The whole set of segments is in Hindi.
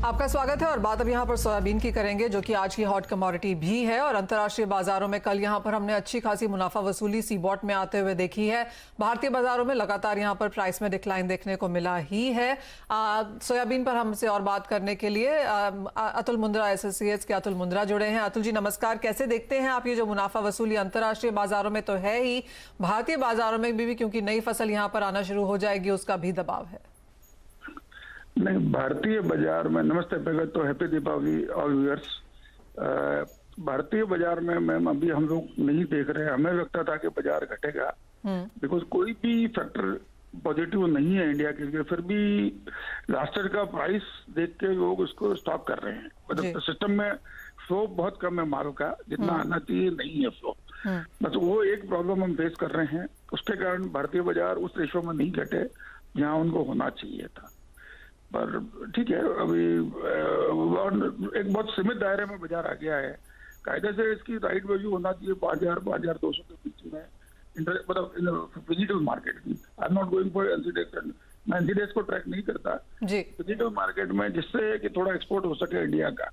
आपका स्वागत है और बात अब यहाँ पर सोयाबीन की करेंगे, जो कि आज की हॉट कमोडिटी भी है। और अंतर्राष्ट्रीय बाजारों में कल यहाँ पर हमने अच्छी खासी मुनाफा वसूली सीबॉट में आते हुए देखी है। भारतीय बाजारों में लगातार यहाँ पर प्राइस में डिक्लाइन देखने को मिला ही है। सोयाबीन पर हमसे और बात करने के लिए अतुल मुंद्रा एसोसिएट्स के अतुल मुंद्रा जुड़े हैं। अतुल जी नमस्कार, कैसे देखते हैं आप ये जो मुनाफा वसूली अंतर्राष्ट्रीय बाजारों में तो है ही, भारतीय बाजारों में भी क्योंकि नई फसल यहाँ पर आना शुरू हो जाएगी उसका भी दबाव है? नहीं, भारतीय बाजार में नमस्ते प्रगत, तो हैप्पी दीपावली ऑल व्यूअर्स। भारतीय बाजार में मैम अभी हम लोग नहीं देख रहे हैं, हमें लगता था कि बाजार घटेगा बिकॉज कोई भी फैक्टर पॉजिटिव नहीं है इंडिया के लिए, फिर भी लास्ट ईयर का प्राइस देख के लोग उसको स्टॉप कर रहे हैं। मतलब सिस्टम में फ्लो बहुत कम है, माल का जितना आना चाहिए नहीं है फ्लो। बस वो एक प्रॉब्लम हम फेस कर रहे हैं, उसके कारण भारतीय बाजार उस रेशो में नहीं घटे जहाँ उनको होना चाहिए था। पर ठीक है, अभी एक बहुत सीमित दायरे में बाजार आ गया है। कायदे से इसकी राइट वैल्यू होना चाहिए 5,000-5,200 के बीच में, मतलब फिजिकल मार्केट की। I am not going for NCDEX, मैं एनसीडीएक्स को ट्रैक नहीं करता फिजिकल मार्केट में, जिससे कि थोड़ा एक्सपोर्ट हो सके इंडिया का।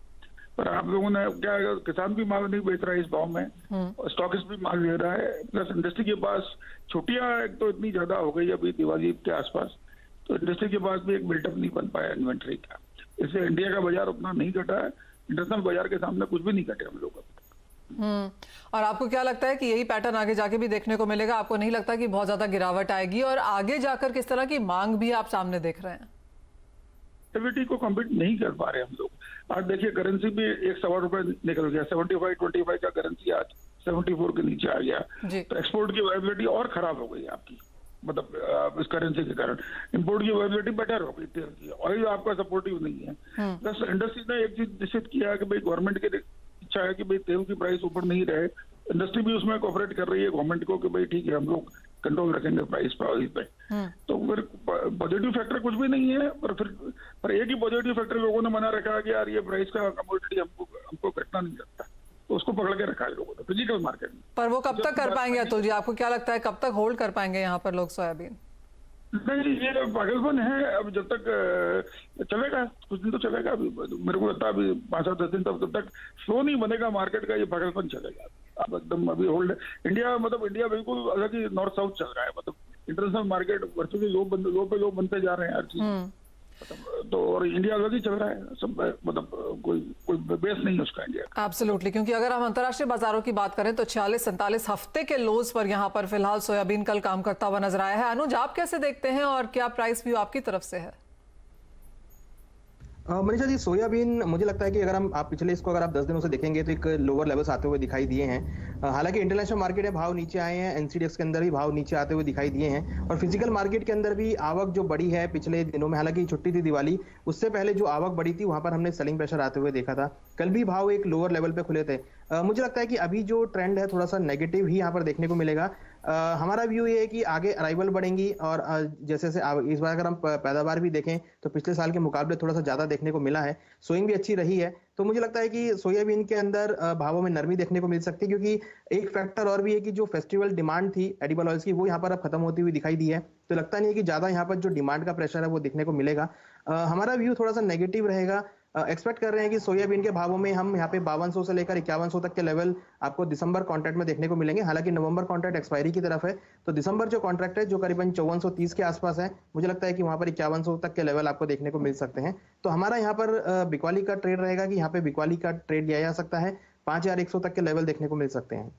पर आप लोगों ने क्या, किसान भी माल नहीं बेच रहा है इस भाव में, स्टॉकिस्ट भी माल ले रहा है, प्लस इंडस्ट्री के पास छुट्टियां एक तो इतनी ज्यादा हो गई अभी दिवाली के आसपास, तो इंडस्ट्री के पास भी एक बिल्टअप नहीं बन पाया इन्वेंट्री का। इससे इंडिया का बाजार उतना नहीं घटा है, इंटरनेशनल बाजार के सामने कुछ भी नहीं घटे हम लोग। और आपको क्या लगता है कि यही पैटर्न आगे जाके भी देखने को मिलेगा? आपको नहीं लगता कि बहुत ज्यादा गिरावट आएगी? और आगे जाकर किस तरह की मांग भी आप सामने देख रहे हैं? एक्टिविटी को कम्पीट नहीं कर पा रहे हम लोग। आज देखिए करेंसी भी 1.25 रुपए निकल गया, 75-25 का करेंसी आज 74 के नीचे आ गया। तो एक्सपोर्ट की वायबिलिटी और खराब हो गई आपकी, मतलब इस करेंसी के कारण। इंपोर्ट की वायबिलिटी बेटर हो गई तेल की, ऑयल आपका सपोर्टिव नहीं है। प्लस इंडस्ट्री ने एक चीज निश्चित किया कि भाई गवर्नमेंट की इच्छा है कि भाई तेल की प्राइस ऊपर नहीं रहे, इंडस्ट्री भी उसमें कोऑपरेट कर रही है गवर्नमेंट को कि भाई ठीक है हम लोग कंट्रोल रखेंगे प्राइस पे। तो फिर पॉजिटिव फैक्टर कुछ भी नहीं है, पर एक ही पॉजिटिव फैक्टर लोगों ने बना रखा है कि यार ये प्राइस का कमोडिटी हमको घटना नहीं करता, तो उसको पकड़ के रखा है लोगों ने फिजिकल मार्केट में। पर वो कब तक कर पाएंगे अतुल जी? आपको क्या लगता है कब तक होल्ड कर पाएंगे यहाँ पर लोग सोयाबीन? नहीं, ये पागलपन है। अब जब तक चलेगा, कुछ दिन तो चलेगा। अभी मेरे को लगता है अभी 5-10 दिन तक, जब तक फ्लो नहीं बनेगा मार्केट का, ये पागलपन चलेगा। अब एकदम अभी होल्ड इंडिया, मतलब इंडिया बिल्कुल अलग ही नॉर्थ साउथ चल रहा है। मतलब इंटरनेशनल मार्केट वर्चुअली लो पे लो बनते जा रहे हैं हर चीज, तो और इंडिया अलग ही चल रहा है सब, मतलब कोई बेस नहीं है उसका इंडिया। एब्सोल्युटली, क्योंकि अगर हम अंतर्राष्ट्रीय बाजारों की बात करें तो 46-47 हफ्ते के लोज पर यहाँ पर फिलहाल सोयाबीन कल काम करता हुआ नजर आया है। अनुज, आप कैसे देखते हैं और क्या प्राइस व्यू आपकी तरफ से है? मनीषा जी, सोयाबीन मुझे लगता है कि आप पिछले इसको अगर आप 10 दिनों से देखेंगे तो एक लोअर लेवल्स आते हुए दिखाई दिए हैं। हालांकि इंटरनेशनल मार्केट में भाव नीचे आए हैं, एनसीडीएक्स के अंदर भी भाव नीचे आते हुए दिखाई दिए हैं, और फिजिकल मार्केट के अंदर भी आवक जो बढ़ी है पिछले दिनों में। हालांकि छुट्टी थी दिवाली, उससे पहले जो आवक बढ़ी थी वहां पर हमने सेलिंग प्रेशर आते हुए देखा था। कल भी भाव एक लोअर लेवल पे खुले थे। मुझे लगता है कि अभी जो ट्रेंड है थोड़ा सा नेगेटिव ही यहाँ पर देखने को मिलेगा। हमारा व्यू ये है कि आगे अराइवल बढ़ेंगी, और जैसे इस बार अगर हम पैदावार भी देखें तो पिछले साल के मुकाबले थोड़ा सा ज्यादा देखने को मिला है, सोइंग भी अच्छी रही है। तो मुझे लगता है कि सोयाबीन के अंदर भावों में नरमी देखने को मिल सकती है, क्योंकि एक फैक्टर और भी है कि जो फेस्टिवल डिमांड थी एडिबल ऑयल्स की, वो यहाँ पर अब खत्म होती हुई दिखाई दी है। तो लगता नहीं है कि ज्यादा यहाँ पर जो डिमांड का प्रेशर है वो देखने को मिलेगा। हमारा व्यू थोड़ा सा नेगेटिव रहेगा। एक्सपेक्ट कर रहे हैं कि सोयाबीन के भावों में हम यहाँ पे 5200 से लेकर 5100 तक के लेवल आपको दिसंबर कॉन्ट्रैक्ट में देखने को मिलेंगे। हालांकि नवंबर कॉन्ट्रैक्ट एक्सपायरी की तरफ है, तो दिसंबर जो कॉन्ट्रैक्ट है जो करीबन 5430 के आसपास है, मुझे लगता है कि वहां पर 5100 तक के लेवल आपको देखने को मिल सकते हैं। तो हमारा यहाँ पर बिकवाली का ट्रेड रहेगा कि यहाँ पे बिकवाली का ट्रेड लिया जा सकता है, 5100 तक के लेवल देखने को मिल सकते हैं।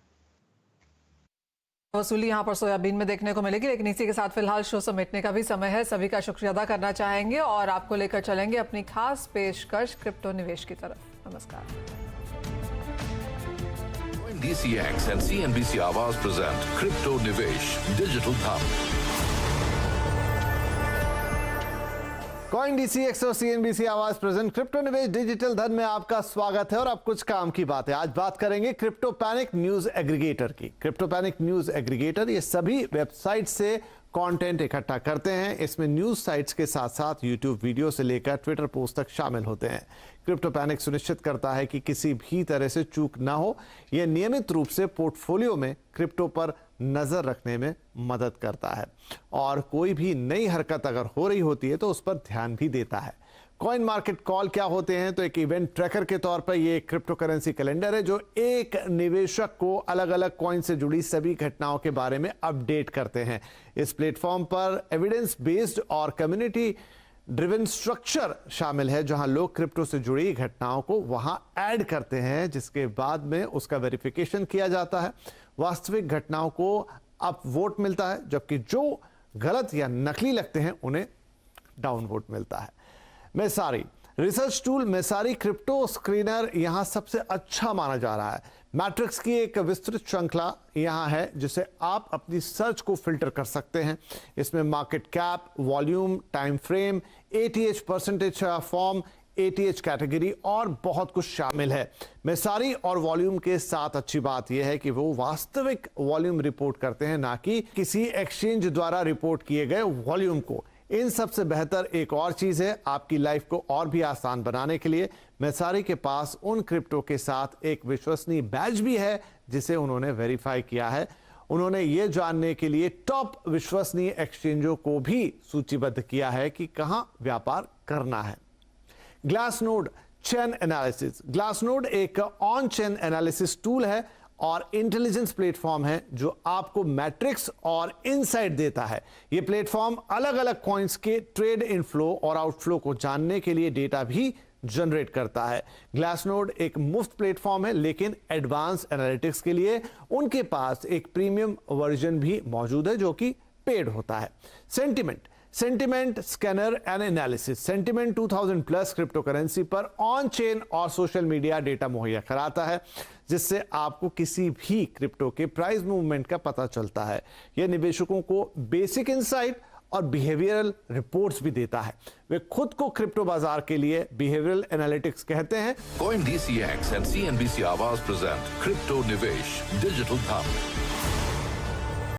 वसूली यहाँ पर सोयाबीन में देखने को मिलेगी। लेकिन इसी के साथ फिलहाल शो समेटने का भी समय है। सभी का शुक्रिया अदा करना चाहेंगे और आपको लेकर चलेंगे अपनी खास पेशकश क्रिप्टो निवेश की तरफ। नमस्कार। DCX and CNBC आवाज प्रेजेंट क्रिप्टो निवेश डिजिटल धन। कॉइन DCX और CNBC आवाज प्रेजेंट क्रिप्टो निवेश डिजिटल धन में आपका स्वागत है। और अब कुछ काम की बात है, आज बात करेंगे क्रिप्टो पैनिक न्यूज एग्रीगेटर की। क्रिप्टो पैनिक न्यूज एग्रीगेटर ये सभी वेबसाइट से कंटेंट इकट्ठा करते हैं। इसमें न्यूज साइट्स के साथ साथ यूट्यूब वीडियो से लेकर ट्विटर पोस्ट तक शामिल होते हैं। क्रिप्टो पैनिक सुनिश्चित करता है कि किसी भी तरह से चूक ना हो। यह नियमित रूप से पोर्टफोलियो में क्रिप्टो पर नजर रखने में मदद करता है और कोई भी नई हरकत अगर हो रही होती है तो उस पर ध्यान भी देता है। कॉइन मार्केट कॉल क्या होते हैं? तो एक इवेंट ट्रैकर के तौर पर ये क्रिप्टो करेंसी कैलेंडर है जो एक निवेशक को अलग अलग कॉइन से जुड़ी सभी घटनाओं के बारे में अपडेट करते हैं। इस प्लेटफॉर्म पर एविडेंस बेस्ड और कम्युनिटी ड्रिवन स्ट्रक्चर शामिल है, जहां लोग क्रिप्टो से जुड़ी घटनाओं को वहां ऐड करते हैं, जिसके बाद में उसका वेरिफिकेशन किया जाता है। वास्तविक घटनाओं को अप वोट मिलता है, जबकि जो गलत या नकली लगते हैं उन्हें डाउन वोट मिलता है। मेसारी रिसर्च टूल मेसारी क्रिप्टो स्क्रीनर यहां सबसे अच्छा माना जा रहा है। मैट्रिक्स की एक विस्तृत श्रृंखला यहां है जिसे आप अपनी सर्च को फिल्टर कर सकते हैं। इसमें market cap, volume, time frame, ATH percentage form, ATH category और बहुत कुछ शामिल है। मेसारी और वॉल्यूम के साथ अच्छी बात यह है कि वो वास्तविक वॉल्यूम रिपोर्ट करते हैं, ना कि किसी एक्सचेंज द्वारा रिपोर्ट किए गए वॉल्यूम को। इन सबसे बेहतर एक और चीज है, आपकी लाइफ को और भी आसान बनाने के लिए मेसारी के पास उन क्रिप्टो के साथ एक विश्वसनीय बैज भी है जिसे उन्होंने वेरीफाई किया है। उन्होंने ये जानने के लिए टॉप विश्वसनीय एक्सचेंजों को भी सूचीबद्ध किया है कि कहां व्यापार करना है। Glassnode chain analysis. ग्लासनोड एक ऑन चेन एनालिसिस टूल है और इंटेलिजेंस प्लेटफॉर्म है जो आपको मैट्रिक्स और इनसाइट देता है। यह प्लेटफॉर्म अलग अलग कॉइन्स के ट्रेड इनफ्लो और आउटफ्लो को जानने के लिए डेटा भी जनरेट करता है। ग्लासनोड एक मुफ्त प्लेटफॉर्म है, लेकिन एडवांस एनालिटिक्स के लिए उनके पास एक प्रीमियम वर्जन भी मौजूद है जो कि पेड होता है। Sentiment scanner and analysis. Sentiment 2000 plus crypto currency पर ऑन चेन और सोशल मीडिया डेटा मुहैया कराता है, जिससे आपको किसी भी क्रिप्टो के प्राइस मूवमेंट का पता चलता है। यह निवेशकों को बेसिक इंसाइट और बिहेवियरल रिपोर्ट्स भी देता है। वे खुद को क्रिप्टो बाजार के लिए बिहेवियरल एनालिटिक्स कहते हैं। CoinDCX and CNBC Awaaz present Crypto Nivesh Digital Thumb.